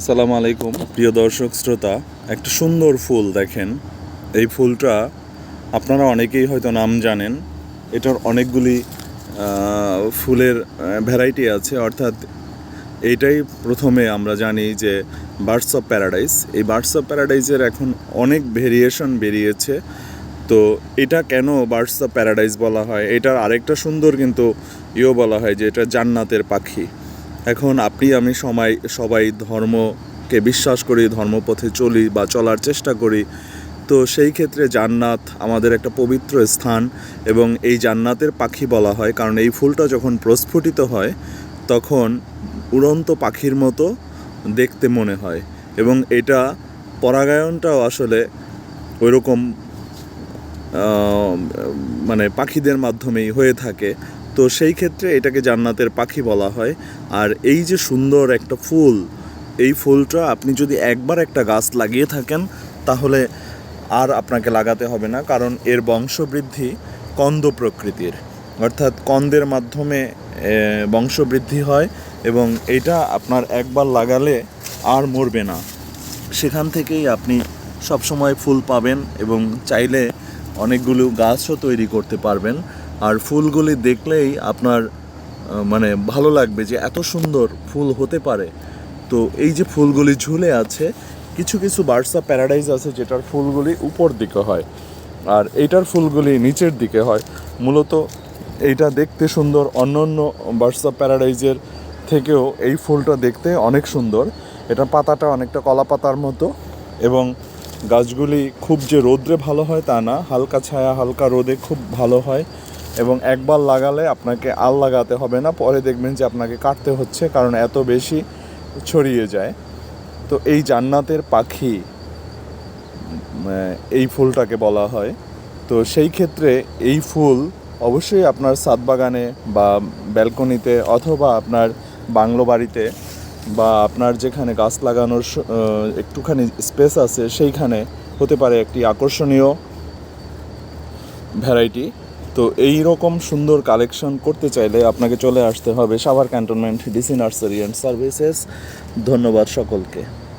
আসসালামু আলাইকুম প্রিয় দর্শক শ্রোতা। একটা সুন্দর ফুল দেখেন। এই ফুলটা আপনারা অনেকেই হয়তো নাম জানেন। এটার অনেকগুলি ফুলের ভ্যারাইটি আছে, অর্থাৎ এইটাই প্রথমে আমরা জানি যে বার্ডস অফ প্যারাডাইস। এই বার্ডস অফ প্যারাডাইসের এখন অনেক ভেরিয়েশন বেরিয়েছে। তো এটা কেন বার্ডস অফ প্যারাডাইস বলা হয়, এটার আরেকটা সুন্দর কিন্তু বলা হয় যে এটা জান্নাতের পাখি। এখন আপনি আমি সবাই ধর্মকে বিশ্বাস করি, ধর্মপথে চলি বা চলার চেষ্টা করি। তো সেই ক্ষেত্রে জান্নাত আমাদের একটা পবিত্র স্থান, এবং এই জান্নাতের পাখি বলা হয় কারণ এই ফুলটা যখন প্রস্ফুটিত হয় তখন উড়ন্ত পাখির মতো দেখতে মনে হয়, এবং এটা পরাগায়নটাও আসলে ওইরকম মানে পাখিদের মাধ্যমেই হয়ে থাকে। তো সেই ক্ষেত্রে এটাকে জান্নাতের পাখি বলা হয়। আর এই যে সুন্দর একটা ফুল, এই ফুলটা আপনি যদি একবার একটা গাছ লাগিয়ে থাকেন তাহলে আর আপনাকে লাগাতে হবে না, কারণ এর বংশবৃদ্ধি কন্দ প্রকৃতির, অর্থাৎ কন্দের মাধ্যমে বংশবৃদ্ধি হয়, এবং এটা আপনার একবার লাগালে আর মরবে না। সেখান থেকেই আপনি সবসময় ফুল পাবেন এবং চাইলে অনেকগুলো গাছও তৈরি করতে পারবেন। আর ফুলগুলি দেখলেই আপনার মানে ভালো লাগবে যে এত সুন্দর ফুল হতে পারে। তো এই যে ফুলগুলি ঝুলে আছে, কিছু কিছু বার্ডস অফ প্যারাডাইস আছে যেটার ফুলগুলি উপর দিকে হয়, আর এইটার ফুলগুলি নিচের দিকে হয়। মূলত এইটা দেখতে সুন্দর, অন্য বার্ডস অফ প্যারাডাইজের থেকেও এই ফুলটা দেখতে অনেক সুন্দর। এটা পাতাটা অনেকটা কলা পাতার মতো, এবং গাছগুলি খুব যে রোদ্রে ভালো হয় তা না, হালকা ছায়া হালকা রোদে খুব ভালো হয়। এবং একবার লাগালে আপনাকে আর লাগাতে হবে না, পরে দেখবেন যে আপনাকে কাটতে হচ্ছে, কারণ এত বেশি ছড়িয়ে যায়। তো এই জান্নাতের পাখি এই ফুলটাকে বলা হয়। তো সেই ক্ষেত্রে এই ফুল অবশ্যই আপনার ছাদ বাগানে বা ব্যালকনিতে, অথবা আপনার বাংলো বাড়িতে, বা আপনার যেখানে গাছ লাগানোর একটুখানি স্পেস আছে সেইখানে হতে পারে একটি আকর্ষণীয় ভ্যারাইটি। তো এই রকম সুন্দর কালেকশন করতে চাইলে আপনাকে চলে আসতে হবে Savar cantonment DC nursery and services. ধন্যবাদ সকলকে।